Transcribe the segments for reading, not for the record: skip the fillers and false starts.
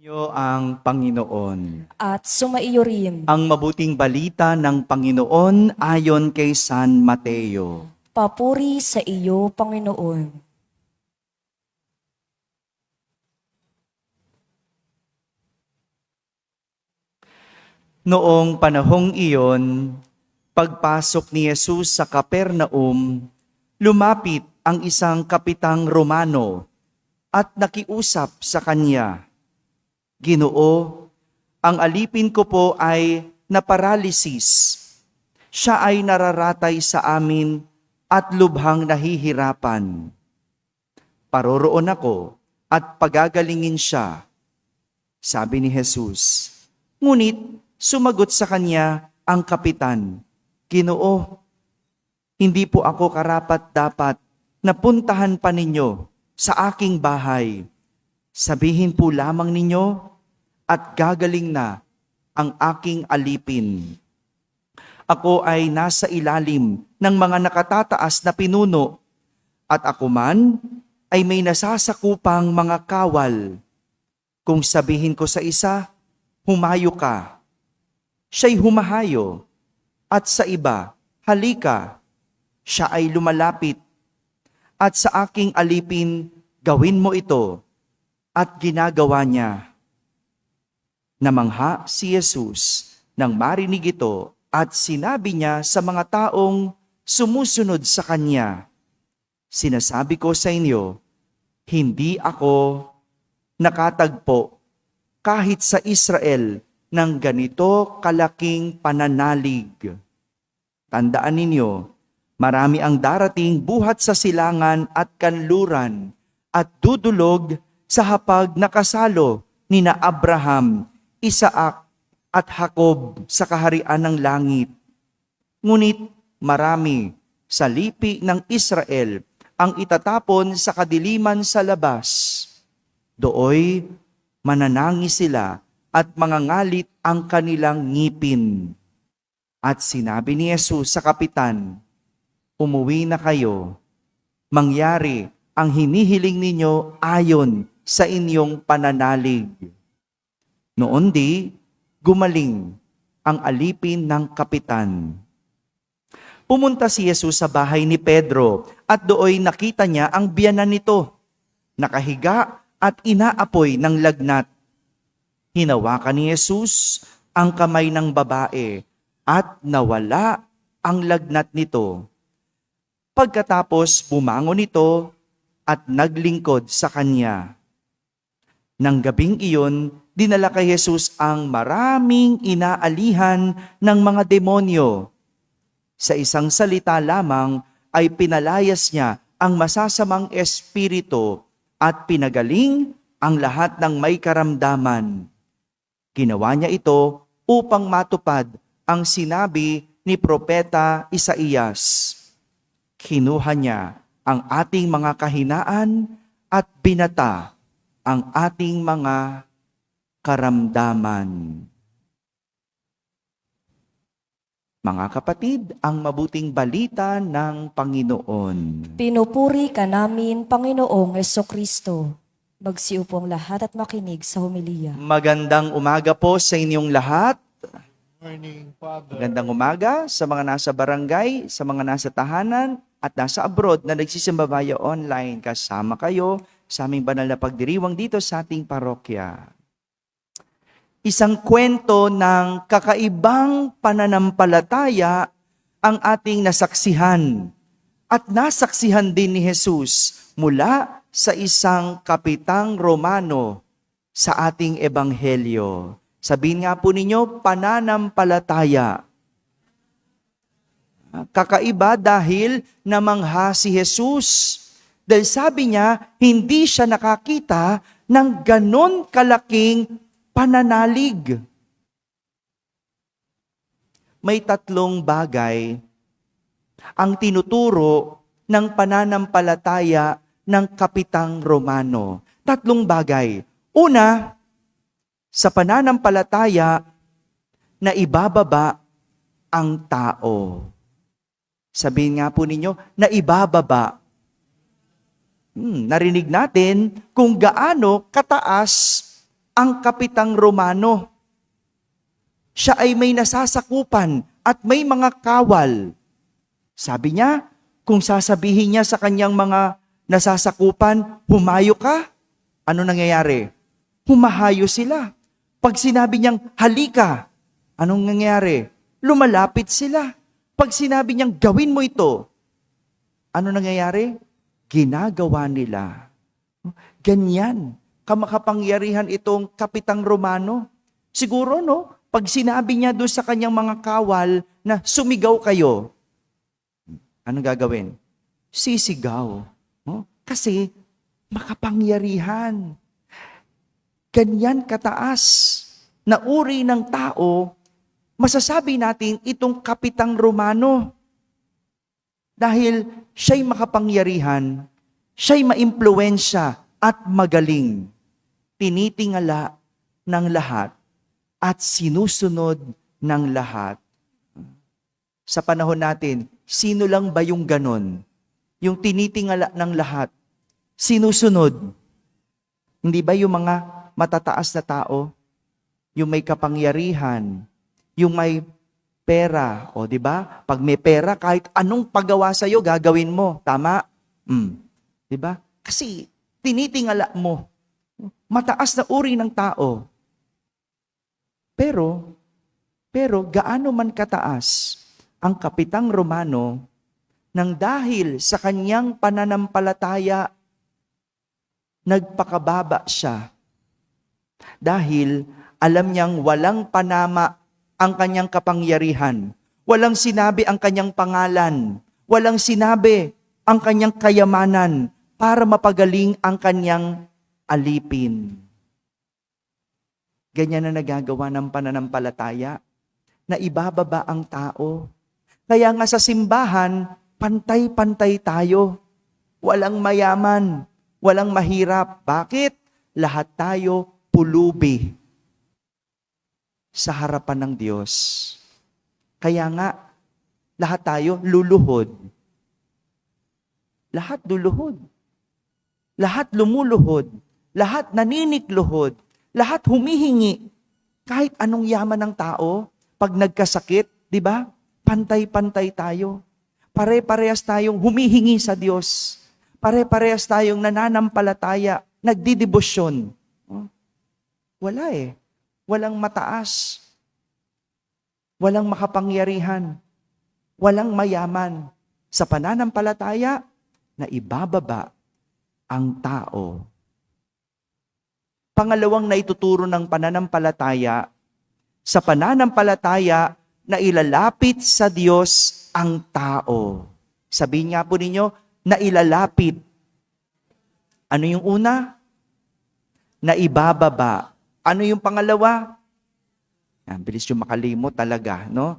Niyo ang Panginoon. At sumaiyo rin. Ang mabuting balita ng Panginoon ayon kay San Mateo. Papuri sa iyo, Panginoon. Noong panahong iyon, pagpasok ni Jesus sa Kapernaum, lumapit ang isang kapitang Romano at nakiusap sa kanya, "Ginoo, ang alipin ko po ay naparalisis. Siya ay nararatay sa amin at lubhang nahihirapan. Paroroon ako at pagagalingin siya." Sabi ni Jesus. Ngunit sumagot sa kanya ang kapitan, "Ginoo, hindi po ako karapat-dapat na puntahan pa ninyo sa aking bahay. Sabihin po lamang ninyo at gagaling na ang aking alipin. Ako ay nasa ilalim ng mga nakatataas na pinuno at ako man ay may nasasakupang mga kawal. Kung sabihin ko sa isa, humayo ka, siya'y humahayo, at sa iba, halika, siya ay lumalapit. At sa aking alipin, gawin mo ito, at ginagawa niya." Namangha si Jesus nang marinig ito at sinabi niya sa mga taong sumusunod sa kanya, "Sinasabi ko sa inyo, hindi ako nakatagpo kahit sa Israel ng ganito kalaking pananalig. Tandaan ninyo, marami ang darating buhat sa silangan at kanluran at dudulog sa hapag na kasalo nina Abraham, Isaac at Jacob sa kaharian ng langit. Ngunit marami sa lipi ng Israel ang itatapon sa kadiliman sa labas. Dooy mananangis sila at mangangalit ang kanilang ngipin." At sinabi ni Jesus sa kapitan, "Umuwi na kayo. Mangyari ang hinihiling ninyo ayon sa inyong pananalig." Noon di, gumaling ang alipin ng kapitan. Pumunta si Jesus sa bahay ni Pedro at dooy nakita niya ang biyanan nito, nakahiga at inaapoy ng lagnat. Hinawakan ni Jesus ang kamay ng babae at nawala ang lagnat nito. Pagkatapos bumangon ito at naglingkod sa kanya. Nang gabing iyon, dinala kay Jesus ang maraming inaalihan ng mga demonyo. Sa isang salita lamang ay pinalayas niya ang masasamang espiritu at pinagaling ang lahat ng may karamdaman. Ginawa niya ito upang matupad ang sinabi ni Propeta Isaías. Kinuha niya ang ating mga kahinaan at binata ang ating mga karamdaman. Mga kapatid, ang mabuting balita ng Panginoon. Pinupuri ka namin, Panginoong Jesucristo. Magsiupong lahat at makinig sa homilya. Magandang umaga po sa inyong lahat. Morning, Father. Magandang umaga sa mga nasa barangay, sa mga nasa tahanan, at nasa abroad na nagsisimba via online. Kasama kayo sa aming banal na pagdiriwang dito sa ating parokya. Isang kwento ng kakaibang pananampalataya ang ating nasaksihan. At nasaksihan din ni Jesus mula sa isang kapitang Romano sa ating ebanghelyo. Sabihin nga po ninyo, pananampalataya. Kakaiba dahil namangha si Jesus. Dahil sabi niya, hindi siya nakakita ng ganon kalaking pananalig. May tatlong bagay ang tinuturo ng pananampalataya ng kapitang Romano. Tatlong bagay. Una, sa pananampalataya na ibababa ang tao. Sabihin nga po ninyo, na ibababa. Narinig natin kung gaano kataas ang kapitang Romano. Siya ay may nasasakupan at may mga kawal. Sabi niya, kung sasabihin niya sa kanyang mga nasasakupan, humayo ka, ano nangyayari? Humahayo sila. Pag sinabi niyang halika, anong nangyayari? Lumalapit sila. Pag sinabi niyang gawin mo ito, ano nangyayari? Ginagawa nila. Ganyan, kamakapangyarihan itong kapitang Romano. Siguro, no? Pag sinabi niya doon sa kanyang mga kawal na sumigaw kayo, anong gagawin? Sisigaw. No? Kasi makapangyarihan. Ganyan kataas na uri ng tao, masasabi natin itong kapitang Romano. Dahil siya'y makapangyarihan, siya'y maimpluwensya at magaling. Tinitingala ng lahat at sinusunod ng lahat. Sa panahon natin, sino lang ba yung ganon? Yung tinitingala ng lahat, sinusunod. Hindi ba yung mga matataas na tao? Yung may kapangyarihan, yung may pera, o di ba? Pag may pera, kahit anong paggawa sa iyo, gagawin mo. Tama? Di ba? Kasi tinitingala mo. Mataas na uri ng tao. Pero gaano man kataas ang kapitang Romano nang dahil sa kanyang pananampalataya, nagpakababa siya. Dahil alam niyang walang panama ang kanyang kapangyarihan. Walang sinabi ang kanyang pangalan. Walang sinabi ang kanyang kayamanan para mapagaling ang kanyang alipin. Ganyan na nagagawa ng pananampalataya na ibababa ang tao. Kaya nga sa simbahan, pantay-pantay tayo. Walang mayaman, walang mahirap. Bakit? Lahat tayo pulubi sa harapan ng Diyos. Kaya nga, lahat tayo luluhod. Lahat luluhod. Lahat lumuluhod. Lahat naninikluhod. Lahat humihingi. Kahit anong yaman ng tao, pag nagkasakit, di ba? Pantay-pantay tayo. Pare-parehas tayong humihingi sa Diyos. Pare-parehas tayong nananampalataya, nagdidebosyon. Wala eh. Walang mataas. Walang makapangyarihan. Walang mayaman. Sa pananampalataya na ibababa ang tao. Pangalawang naituturo ng pananampalataya, sa pananampalataya na ilalapit sa Diyos ang tao. Sabihin nga po ninyo, na ilalapit. Ano yung una? Na ibababa. Ano yung pangalawa? Bilis yung makalimot talaga, no?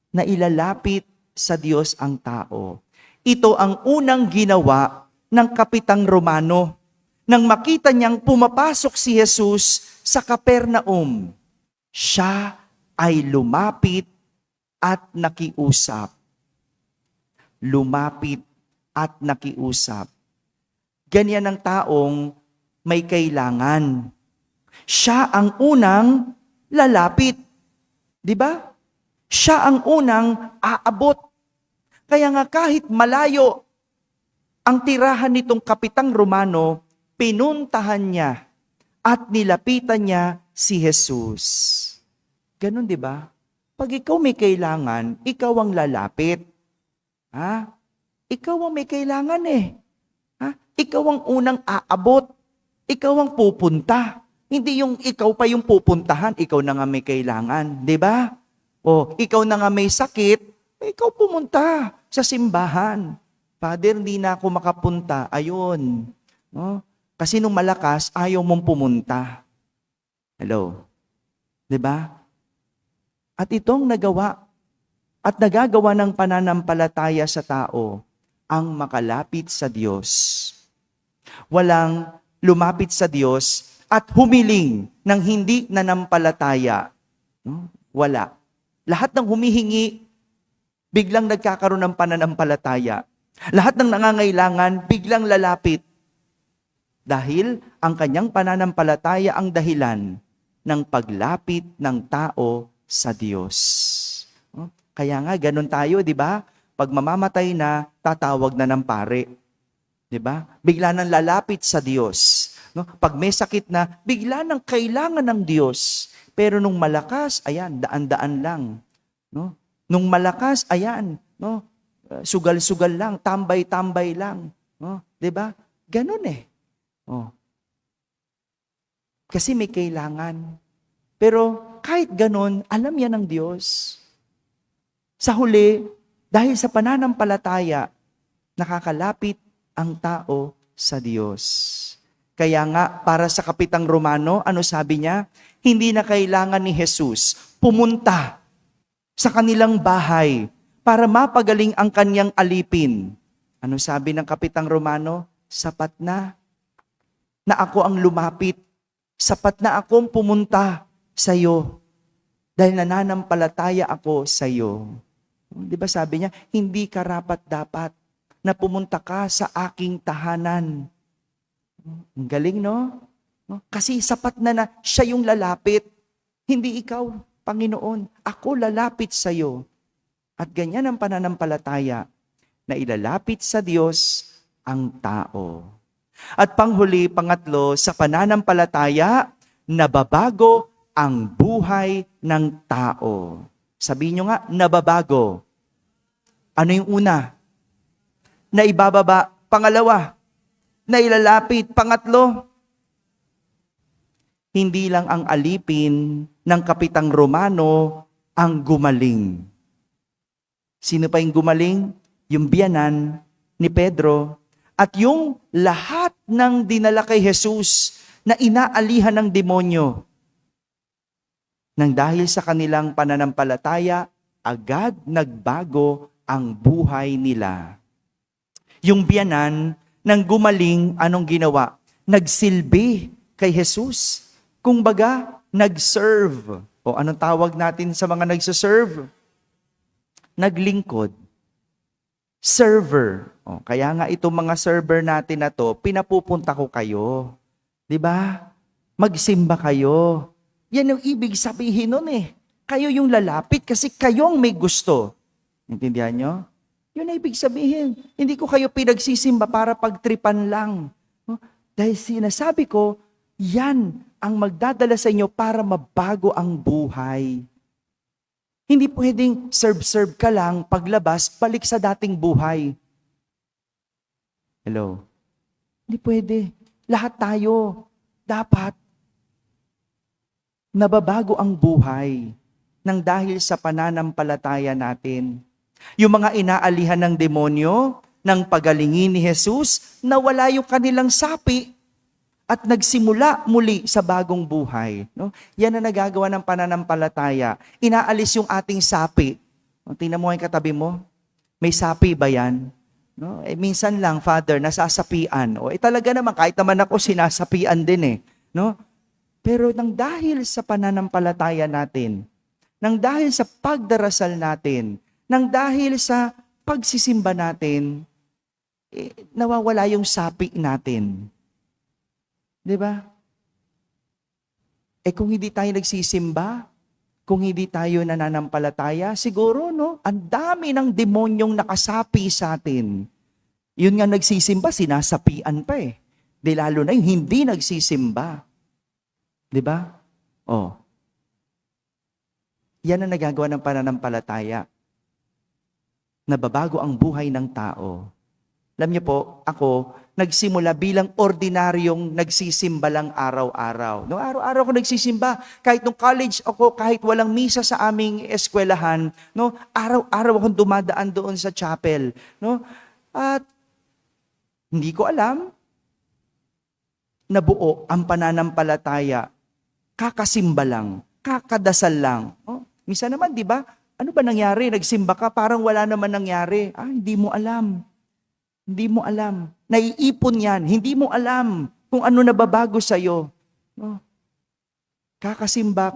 Na ilalapit sa Diyos ang tao. Ito ang unang ginawa ng kapitang Romano nang makita niyang pumapasok si Jesus sa Capernaum. Siya ay lumapit at nakiusap. Lumapit at nakiusap. Ganyan ang taong may kailangan. Siya ang unang lalapit. Di ba? Siya ang unang aabot. Kaya nga kahit malayo ang tirahan nitong kapitang Romano, pinuntahan niya at nilapitan niya si Jesus. Ganun, di ba? Pag ikaw may kailangan, ikaw ang lalapit. Ikaw ang may kailangan eh. Ikaw ang unang aabot. Ikaw ang pupunta. Hindi yung ikaw pa yung pupuntahan, ikaw na nga may kailangan. Di ba? O, ikaw na nga may sakit, ikaw pumunta sa simbahan. Father, hindi na ako makapunta. Ayun. No? Kasi nung malakas, ayaw mong pumunta. Hello? Diba? At itong nagawa at nagagawa ng pananampalataya sa tao ang makalapit sa Diyos. Walang lumapit sa Diyos at humiling ng hindi nanampalataya. No? Wala. Lahat ng humihingi, biglang nagkakaroon ng pananampalataya. Lahat ng nangangailangan, biglang lalapit. Dahil ang kanyang pananampalataya ang dahilan ng paglapit ng tao sa Diyos. Oh, kaya nga, ganun tayo, di ba? Pag mamamatay na, tatawag na ng pare. Di ba? Bigla nang lalapit sa Diyos. No? Pag may sakit na, bigla nang kailangan ng Diyos. Pero nung malakas, ayan, daan-daan lang. No? Nung malakas, ayan, no? Sugal-sugal lang, tambay-tambay lang. No? Di ba? Ganun eh. Oh. Kasi may kailangan. Pero kahit ganun, alam yan ng Diyos. Sa huli, dahil sa pananampalataya, nakakalapit ang tao sa Diyos. Kaya nga, para sa Kapitang Romano, ano sabi niya? Hindi na kailangan ni Jesus pumunta sa kanilang bahay para mapagaling ang kanyang alipin. Ano sabi ng Kapitang Romano? Sapat na ako ang lumapit. Sapat na akong pumunta sa iyo dahil nananampalataya ako sa iyo. Di ba sabi niya, hindi karapat-dapat na pumunta ka sa aking tahanan. Ang galing, no? Kasi sapat na siya yung lalapit. Hindi ikaw, Panginoon. Ako lalapit sa iyo. At ganyan ang pananampalataya na ilalapit sa Diyos ang tao. At panghuli, pangatlo, sa pananampalataya, nababago ang buhay ng tao. Sabihin nyo nga, nababago. Ano yung una? Naibababa. Pangalawa, nailalapit. Pangatlo, hindi lang ang alipin ng Kapitang Romano ang gumaling. Sino pa yung gumaling? Yung biyanan ni Pedro. At yung lahat ng dinala kay Jesus na inaalihan ng demonyo, nang dahil sa kanilang pananampalataya, agad nagbago ang buhay nila. Yung biyanan ng gumaling, anong ginawa? Nagsilbi kay Jesus. Kumbaga, nag-serve. O anong tawag natin sa mga nagsaserve? Naglingkod. Server. O, kaya nga itong mga server natin na to, pinapupunta ko kayo. 'Di ba? Magsimba kayo. Yan yung ibig sabihin nun eh. Kayo yung lalapit kasi kayong may gusto. Intindihan nyo? Yun ang ibig sabihin. Hindi ko kayo pinagsisimba para pagtripan lang. No? Dahil sinasabi ko, yan ang magdadala sa inyo para mabago ang buhay. Hindi pwedeng serve-serve ka lang, paglabas, balik sa dating buhay. Hello? Hindi pwede. Lahat tayo, dapat nababago ang buhay nang dahil sa pananampalataya natin. Yung mga inaalihan ng demonyo, ng pagalingin ni Jesus, nawala yung kanilang sapi at nagsimula muli sa bagong buhay. No? Yan ang nagagawa ng pananampalataya. Inaalis yung ating sapi. Tingnan mo yung katabi mo. May sapi ba yan? No? Minsan lang, Father, nasasapian. Talaga naman, kahit naman ako, sinasapian din eh. No? Pero nang dahil sa pananampalataya natin, nang dahil sa pagdarasal natin, nang dahil sa pagsisimba natin, nawawala yung sapi natin. 'Di ba? Kung hindi tayo nagsisimba, kung hindi tayo nananampalataya, siguro no, ang dami ng demonyong nakasapi sa atin. Yun nga nagsisimba, sinasapian pa eh. Di lalo na yung hindi nagsisimba. 'Di ba? Yan ang nagagawa ng pananampalataya. Nababago ang buhay ng tao. Alam niyo po, ako, nagsimula bilang ordinaryong nagsisimba lang araw-araw. No, araw-araw ako nagsisimba. Kahit nung college ako, kahit walang misa sa aming eskwelahan, no, araw-araw akong dumadaan doon sa chapel. No? At hindi ko alam, nabuo ang pananampalataya. Kakasimba lang, kakadasal lang. Oh, minsan naman, di ba? Ano ba nangyari? Nagsimba ka, parang wala naman nangyari. Hindi mo alam. Hindi mo alam. Naiipon yan. Hindi mo alam kung ano nababago sa'yo. No? Kakasimba,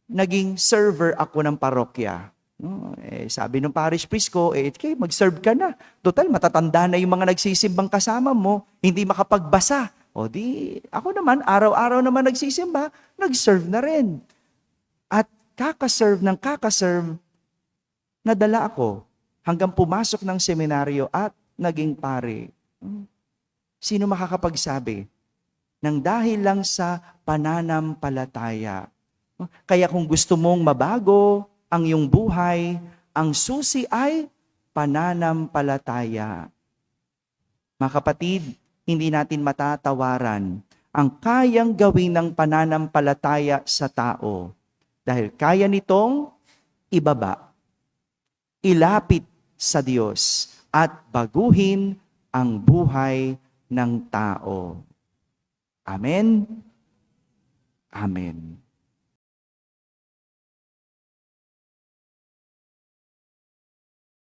naging server ako ng parokya. No, sabi ng parish priest ko, okay, mag-serve ka na. Total, matatanda na yung mga nagsisimbang kasama mo, hindi makapagbasa. O di, ako naman, araw-araw naman nagsisimba, nag-serve na rin. At kakaserve, nadala ako hanggang pumasok ng seminaryo at naging pare. Sino makakapagsabi ng dahil lang sa pananampalataya? Kaya kung gusto mong mabago ang iyong buhay, ang susi ay pananampalataya. Mga kapatid, hindi natin matatawaran ang kayang gawin ng pananampalataya sa tao. Dahil kaya nitong ibaba, ilapit sa Diyos at baguhin ang buhay ng tao. Amen? Amen.